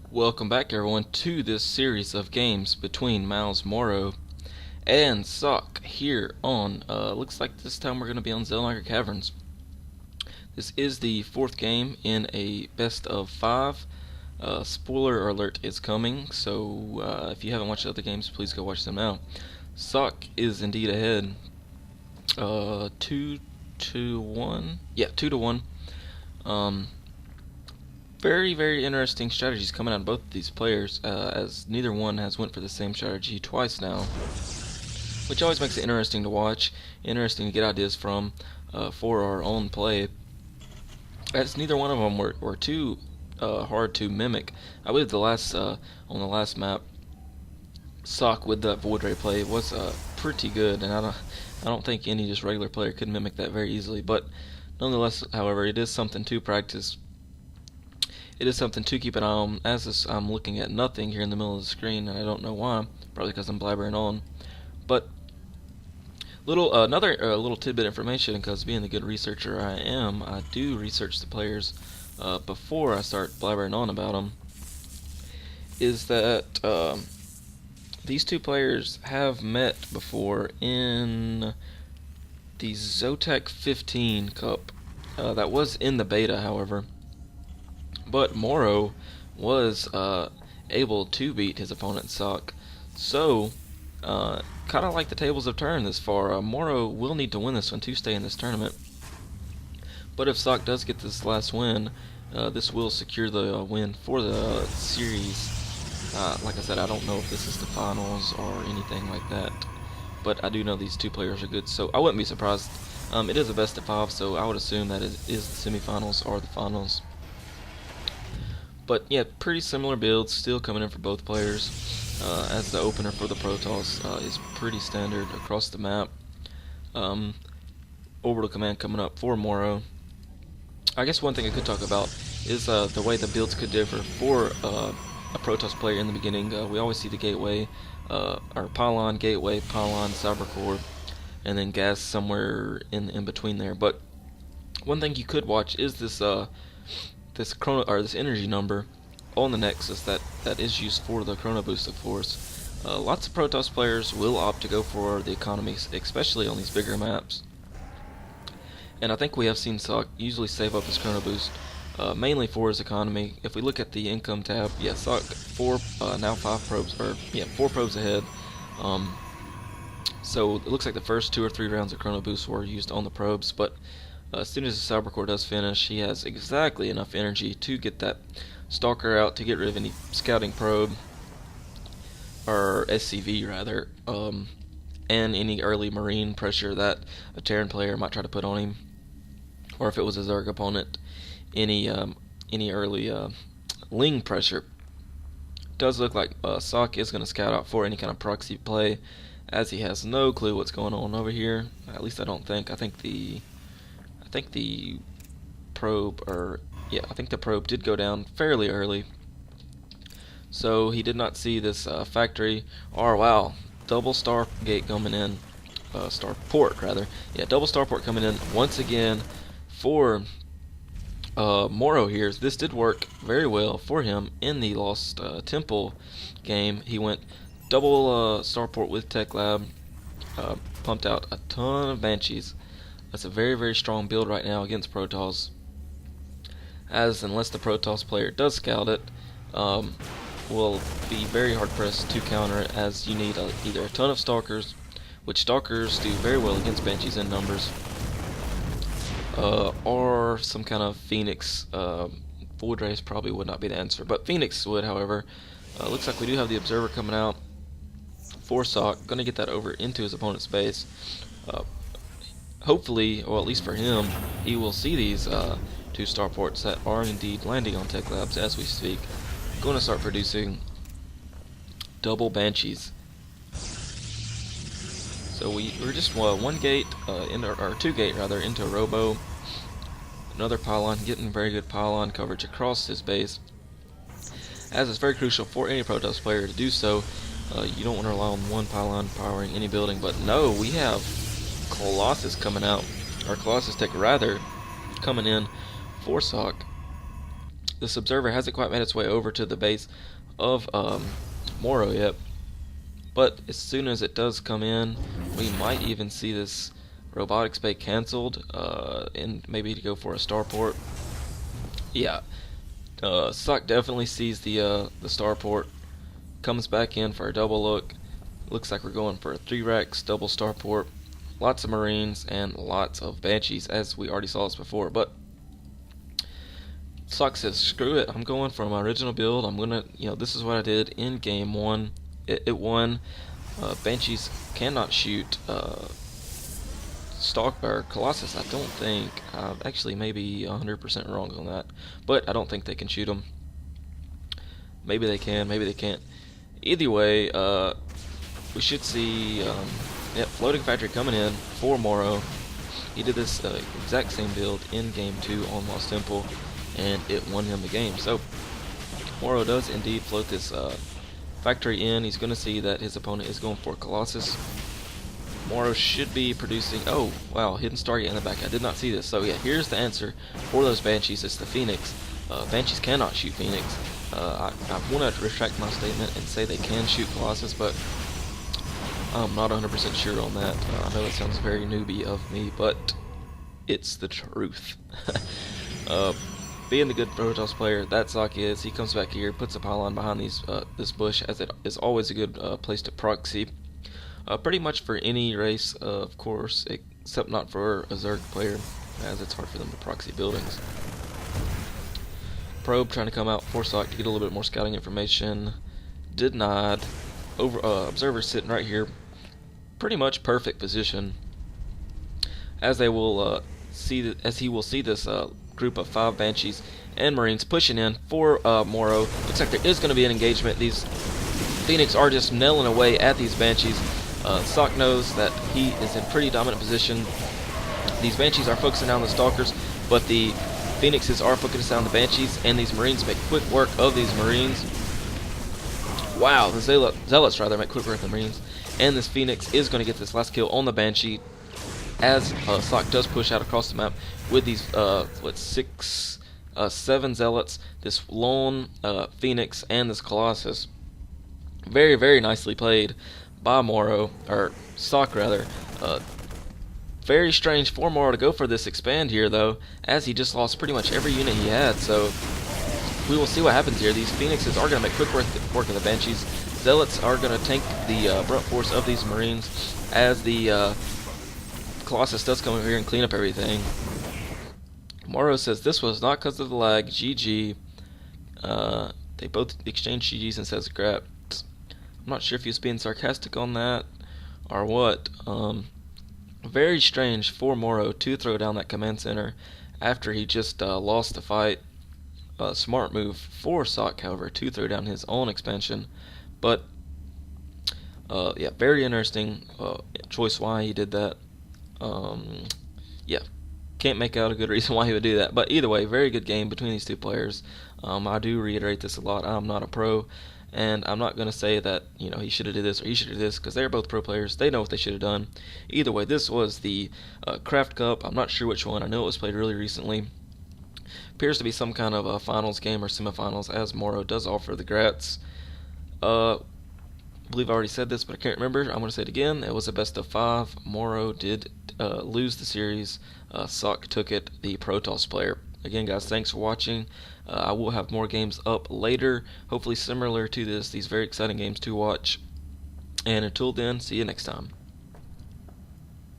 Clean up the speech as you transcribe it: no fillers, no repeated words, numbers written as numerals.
Welcome back everyone to this series of games between mouzMorroW and aTnSocke here on, looks like this time we're going to be on Xel'Naga Caverns. This is the fourth game in a best of 5. Spoiler alert is coming, so if you haven't watched the other games, please go watch them now. aTnSocke is indeed ahead, 2-1. Yeah, 2-1. Very interesting strategies coming out of both of these players, as neither one has went for the same strategy twice now, which always makes it interesting to watch, interesting to get ideas from for our own play, as neither one of them were too hard to mimic. I believe the last on the last map, aTnSocke with that Void Ray play was pretty good, and I don't think any just regular player could mimic that very easily. But nonetheless, however, it is something to practice. It is something to keep an eye on, as I'm looking at nothing here in the middle of the screen, and I don't know why. Probably because I'm blabbering on. But another little tidbit information, because being the good researcher I am, I do research the players before I start blabbering on about them. Is that these two players have met before in the Zotac 15 Cup. That was in the beta, however. But mouzMorroW was able to beat his opponent aTnSocke. So, kind of like the tables have turned this far. mouzMorroW will need to win this one to stay in this tournament. But if aTnSocke does get this last win, this will secure the win for the series. Like I said, I don't know if this is the finals or anything like that. But I do know these two players are good, so I wouldn't be surprised. It is a best of 5, so I would assume that it is the semifinals or the finals. But yeah, pretty similar builds still coming in for both players, as the opener for the Protoss is pretty standard across the map. Orbital Command coming up for mouzMorroW. I guess one thing I could talk about is the way the builds could differ for a Protoss player in the beginning. We always see the gateway, or pylon, gateway, pylon, cyber core, and then gas somewhere in between there. But one thing you could watch is this this energy number on the Nexus that is used for the chrono boost, of course. Lots of Protoss players will opt to go for the economies, especially on these bigger maps. And I think we have seen aTnSocke usually save up his chrono boost mainly for his economy. If we look at the income tab, yeah, aTnSocke now 5 probes, or yeah, 4 probes ahead. So it looks like the first 2 or 3 rounds of chrono boost were used on the probes, but as soon as the cyber core does finish, he has exactly enough energy to get that stalker out, to get rid of any scouting probe, or SCV rather, and any early marine pressure that a Terran player might try to put on him, or if it was a Zerg opponent, any early Ling pressure. Does look like aTnSocke is going to scout out for any kind of proxy play, as he has no clue what's going on over here. At least I don't think. I think the probe, I think the probe did go down fairly early, so he did not see this factory. Or wow, double Stargate coming in, Starport rather. Yeah, double Starport coming in once again for mouzMorroW here. This did work very well for him in the Lost Temple game. He went double Starport with Tech Lab, pumped out a ton of Banshees. That's a very strong build right now against Protoss, as unless the Protoss player does scout it, will be very hard pressed to counter it, as you need either a ton of Stalkers, which Stalkers do very well against Banshees in numbers, or some kind of Phoenix. Void Rays probably would not be the answer, but Phoenix would, however. Looks like we do have the Observer coming out for aTnSocke, going to get that over into his opponent's base. Hopefully, or at least for him, he will see these 2 starports that are indeed landing on Tech Labs as we speak. Going to start producing double Banshees. So we're just 1 gate, or 2 gate rather, into a Robo. Another pylon, getting very good pylon coverage across his base, as it's very crucial for any Protoss player to do so. You don't want to rely on one pylon powering any building, but no, we have Colossus coming out, or Colossus Tech rather, coming in for aTnSocke. this observer hasn't quite made its way over to the base of mouzMorroW yet. But as soon as it does come in, we might even see this robotics bay cancelled, and maybe to go for a starport. Yeah, SC2 definitely sees the starport, comes back in for a double look. Looks like we're going for a 3-racks double starport. Lots of Marines and lots of Banshees, as we already saw this before. But SC2 says, screw it, I'm going for my original build. I'm gonna, this is what I did in game 1. It won. Banshees cannot shoot Stalk or Colossus, I don't think. Actually, maybe 100% wrong on that, but I don't think they can shoot them. Maybe they can, maybe they can't. Either way, we should see Floating Factory coming in for mouzMorroW. He did this exact same build in game 2 on Lost Temple, and it won him the game. So mouzMorroW does indeed float this factory in. He's going to see that his opponent is going for Colossus. mouzMorroW should be producing... Oh, wow, hidden Stargate in the back. I did not see this. So yeah, here's the answer for those Banshees. It's the Phoenix. Banshees cannot shoot Phoenix. I want to retract my statement and say they can shoot Colossus, but I'm not 100% sure on that. I know it sounds very newbie of me, but it's the truth. Being the good Protoss player that SC2 is, he comes back here, puts a pylon behind this bush, as it is always a good place to proxy. Pretty much for any race, of course, except not for a Zerg player, as it's hard for them to proxy buildings. Probe trying to come out for SC2 to get a little bit more scouting information. Denied. Observer sitting right here, pretty much perfect position, as they will as he will see this group of 5 Banshees and Marines pushing in for mouzMorroW. Looks like there is going to be an engagement. These Phoenix are just nailing away at these Banshees. SC2 knows that he is in pretty dominant position. These Banshees are focusing down the Stalkers, but the Phoenixes are focusing down the Banshees, and these Marines make quick work of these Marines. Wow, the Zealots rather make quick work of the Marines, and this Phoenix is going to get this last kill on the Banshee, as SC2 does push out across the map with these 7 Zealots, this lone Phoenix, and this Colossus. Very, very nicely played by mouzMorroW, or SC2 rather. Very strange for mouzMorroW to go for this expand here, though, as he just lost pretty much every unit he had. So we will see what happens here. These Phoenixes are going to make quick work of the Banshees. Zealots are going to tank the brunt force of these Marines, as the Colossus does come over here and clean up everything. mouzMorroW says this was not because of the lag. GG. They both exchange GGs and says crap. I'm not sure if he was being sarcastic on that or what. Very strange for mouzMorroW to throw down that command center after he just lost the fight. Smart move for SC2, however, to throw down his own expansion. But yeah, very interesting choice why he did that. Yeah, can't make out a good reason why he would do that. But either way, very good game between these two players. I do reiterate this a lot. I'm not a pro, and I'm not going to say that he should have did this or he should have did this, because they're both pro players. They know what they should have done. Either way, this was the Craft Cup. I'm not sure which one. I know it was played really recently. Appears to be some kind of a finals game or semifinals, as mouzMorroW does offer the grats. I believe I already said this, but I can't remember. I'm going to say it again. It was a best of 5. mouzMorroW did lose the series. SC2 took it, the Protoss player. Again, guys, thanks for watching. I will have more games up later, hopefully similar to this. These very exciting games to watch. And until then, see you next time.